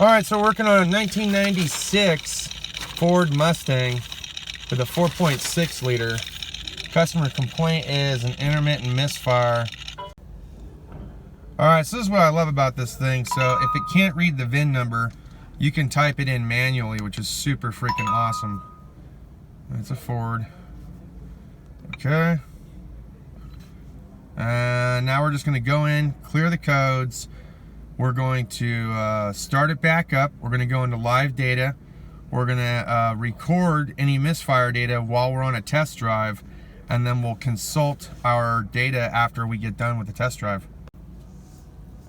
All right, so working on a 1996 Ford Mustang with a 4.6 liter. Customer complaint is an intermittent misfire. All right, so this is what I love about this thing. So if it can't read the VIN number, you can type it in manually, which is super freaking awesome. It's a Ford. Okay. Now we're just going to go in, clear the codes. We're going to start it back up. We're going to go into live data. We're going to record any misfire data while we're on a test drive, and then we'll consult our data after we get done with the test drive.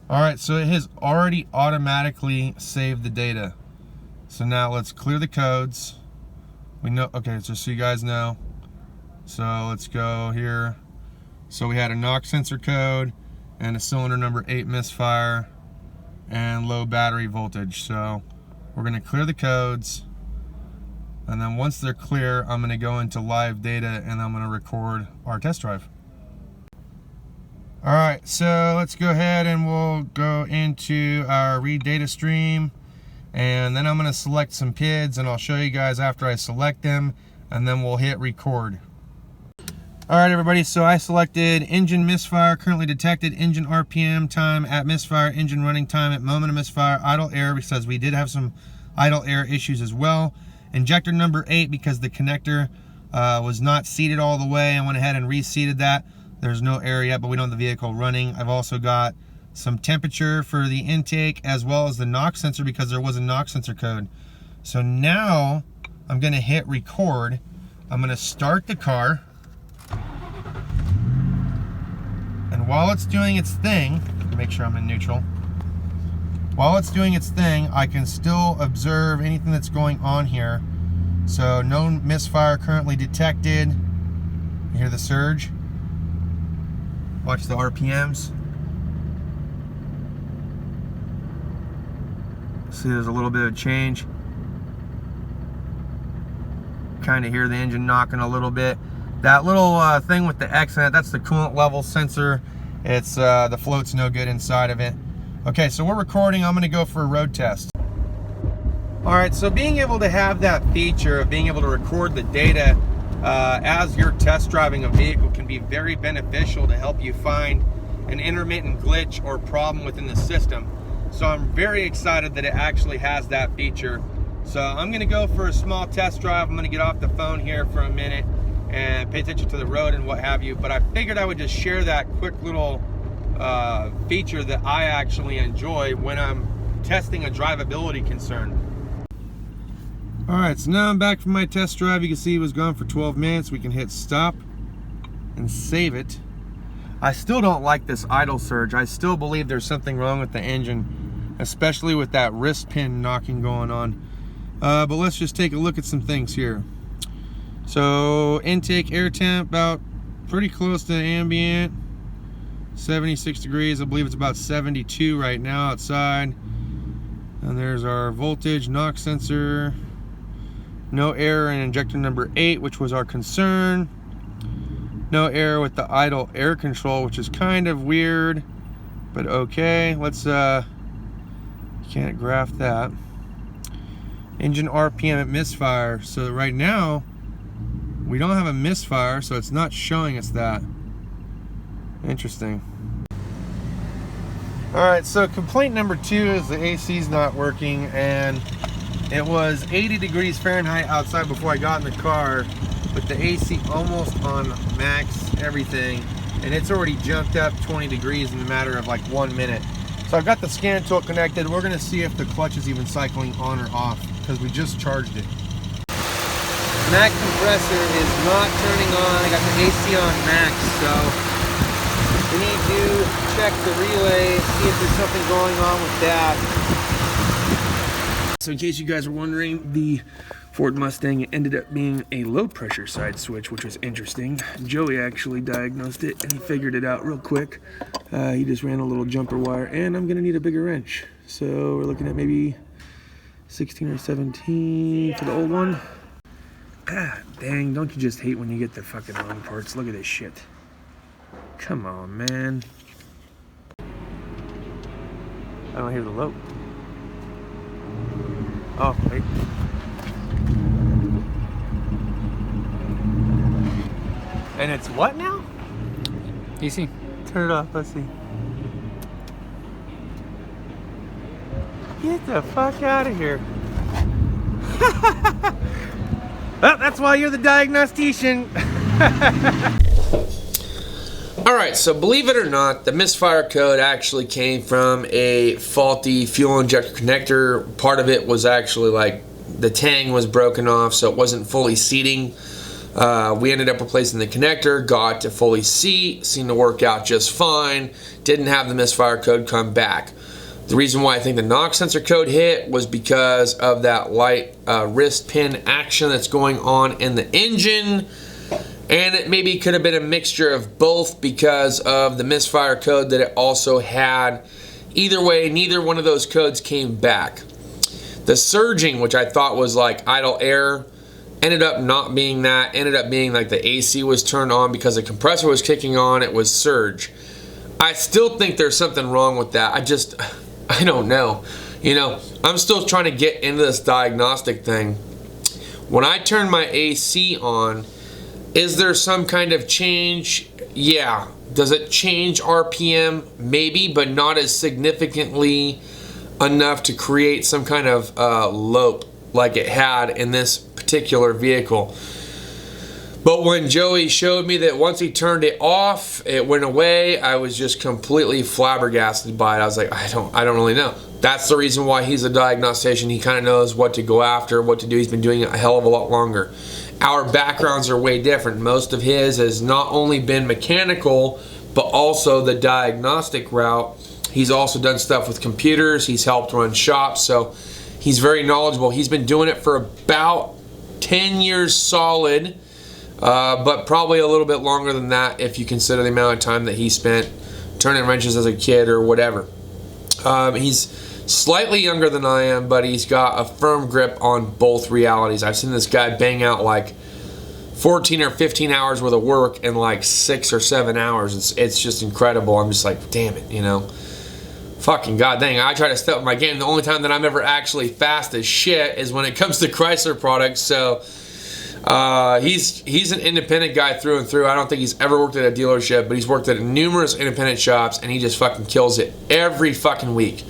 All right, so it has already automatically saved the data. So now let's clear the codes. We know, okay, just so you guys know. So let's go here. So we had a knock sensor code and a cylinder number 8 misfire and low battery voltage. So we're gonna clear the codes, and then once they're clear, I'm gonna go into live data and I'm gonna record our test drive. All right, so let's go ahead and we'll go into our read data stream, and then I'm gonna select some PIDs and I'll show you guys after I select them, and then we'll hit record. All right, everybody, so I selected engine misfire, currently detected, engine RPM time at misfire, engine running time at moment of misfire, idle air, because we did have some idle air issues as well. Injector number 8, because the connector was not seated all the way. I went ahead and reseated that. There's no air yet, but we don't have the vehicle running. I've also got some temperature for the intake as well as the knock sensor, because there was a knock sensor code. So now I'm gonna hit record. I'm gonna start the car. And while it's doing its thing, make sure I'm in neutral. While it's doing its thing, I can still observe anything that's going on here. So no misfire currently detected. You hear the surge? Watch the RPMs. See, there's a little bit of change. Kind of hear the engine knocking a little bit. That little thing with the X in it, that's the coolant level sensor. It's the float's no good inside of it. Okay, so we're recording. I'm gonna go for a road test. All right, so being able to have that feature of being able to record the data as you're test driving a vehicle can be very beneficial to help you find an intermittent glitch or problem within the system. So I'm very excited that it actually has that feature. So I'm gonna go for a small test drive. I'm gonna get off the phone here for a minute and pay attention to the road and what have you. But I figured I would just share that quick little feature that I actually enjoy when I'm testing a drivability concern. All right, so now I'm back from my test drive. You can see it was gone for 12 minutes. We can hit stop and save it. I still don't like this idle surge. I still believe there's something wrong with the engine, especially with that wrist pin knocking going on. But let's just take a look at some things here. So intake air temp about pretty close to ambient, 76 degrees. I believe it's about 72 right now outside. And there's our voltage knock sensor. No error in injector number 8, which was our concern. No error with the idle air control, which is kind of weird, but okay. Let's can't graph that. Engine RPM at misfire. So right now we don't have a misfire, so it's not showing us that. Interesting. All right, so complaint number 2 is the AC is not working, and it was 80 degrees Fahrenheit outside before I got in the car, with the AC almost on max everything, and it's already jumped up 20 degrees in a matter of like 1 minute. So I've got the scan tool connected. We're gonna see if the clutch is even cycling on or off, because we just charged it. Max compressor is not turning on. I got the AC on max, so we need to check the relay, see if there's something going on with that. So in case you guys were wondering, the Ford Mustang ended up being a low pressure side switch, which was interesting. Joey actually diagnosed it and he figured it out real quick. He just ran a little jumper wire, and I'm gonna need a bigger wrench. So we're looking at maybe 16 or 17 for the old one. Ah, dang, don't you just hate when you get the fucking wrong parts? Look at this shit. Come on, man. I don't hear the low. Oh, wait. And it's what now? AC. Turn it off, let's see. Get the fuck out of here. Well, that's why you're the diagnostician. Alright, so believe it or not, the misfire code actually came from a faulty fuel injector connector. Part of it was actually like the tang was broken off, so it wasn't fully seating. We ended up replacing the connector, got to fully seat, seemed to work out just fine, didn't have the misfire code come back. The reason why I think the knock sensor code hit was because of that light wrist pin action that's going on in the engine, and it maybe could have been a mixture of both because of the misfire code that it also had. Either way, neither one of those codes came back. The surging, which I thought was like idle air, ended up not being that. Ended up being like the AC was turned on because the compressor was kicking on. It was surge. I still think there's something wrong with that. I don't know. You know, I'm still trying to get into this diagnostic thing. When I turn my AC on, is there some kind of change? Yeah. Does it change RPM? Maybe, but not as significantly enough to create some kind of lope like it had in this particular vehicle. But when Joey showed me that once he turned it off, it went away, I was just completely flabbergasted by it. I was like, I don't really know. That's the reason why he's a diagnostician. He kind of knows what to go after, what to do. He's been doing it a hell of a lot longer. Our backgrounds are way different. Most of his has not only been mechanical, but also the diagnostic route. He's also done stuff with computers. He's helped run shops, so he's very knowledgeable. He's been doing it for about 10 years solid. But probably a little bit longer than that if you consider the amount of time that he spent turning wrenches as a kid or whatever. He's slightly younger than I am, but he's got a firm grip on both realities. I've seen this guy bang out like 14 or 15 hours worth of work in like 6 or 7 hours. It's just incredible. I'm just like, damn it, you know. Fucking god dang, I try to step up my game. The only time that I'm ever actually fast as shit is when it comes to Chrysler products, so he's an independent guy through and through. I don't think he's ever worked at a dealership, but he's worked at numerous independent shops, and he just fucking kills it every fucking week.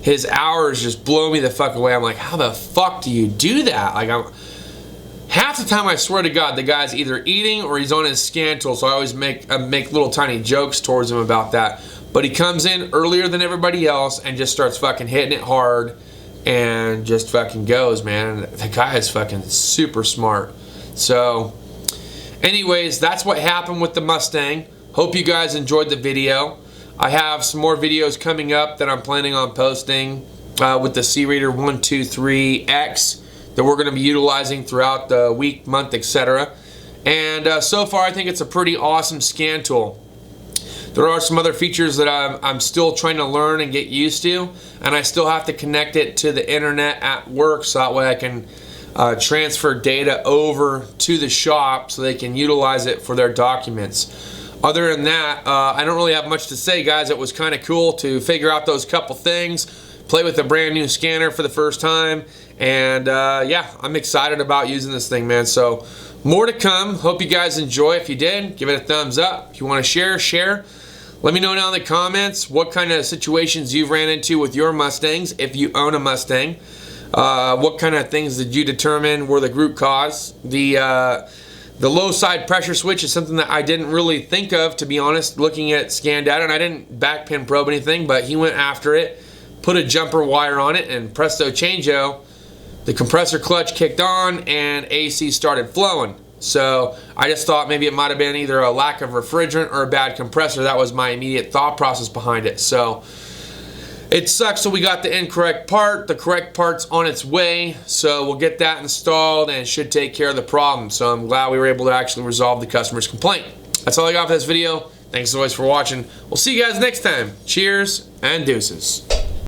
His hours just blow me the fuck away. I'm like, how the fuck do you do that? Like, half the time I swear to God, the guy's either eating or he's on his scan tool, so I always make little tiny jokes towards him about that. But he comes in earlier than everybody else and just starts fucking hitting it hard and just fucking goes, man. The guy is fucking super smart. So, anyways, that's what happened with the Mustang. Hope you guys enjoyed the video. I have some more videos coming up that I'm planning on posting with the C-Reader 123X that we're going to be utilizing throughout the week, month, etc. And so far, I think it's a pretty awesome scan tool. There are some other features that I'm still trying to learn and get used to, and I still have to connect it to the internet at work so that way I can transfer data over to the shop so they can utilize it for their documents. Other than that, I don't really have much to say, guys. It was kind of cool to figure out those couple things, play with a brand new scanner for the first time, and yeah, I'm excited about using this thing, man. So more to come. Hope you guys enjoy. If you did, give it a thumbs up. If you want to share. Let me know down in the comments what kind of situations you've ran into with your Mustangs, if you own a Mustang. What kind of things did you determine were the root cause? The low side pressure switch is something that I didn't really think of, to be honest, looking at scan data, and I didn't backpin probe anything, but he went after it, put a jumper wire on it, and presto changeo, the compressor clutch kicked on and AC started flowing. So I just thought maybe it might have been either a lack of refrigerant or a bad compressor. That was my immediate thought process behind it. So it sucks that we got the incorrect part. The correct part's on its way, so we'll get that installed and it should take care of the problem. So I'm glad we were able to actually resolve the customer's complaint. That's all I got for this video. Thanks as always for watching. We'll see you guys next time. Cheers and deuces.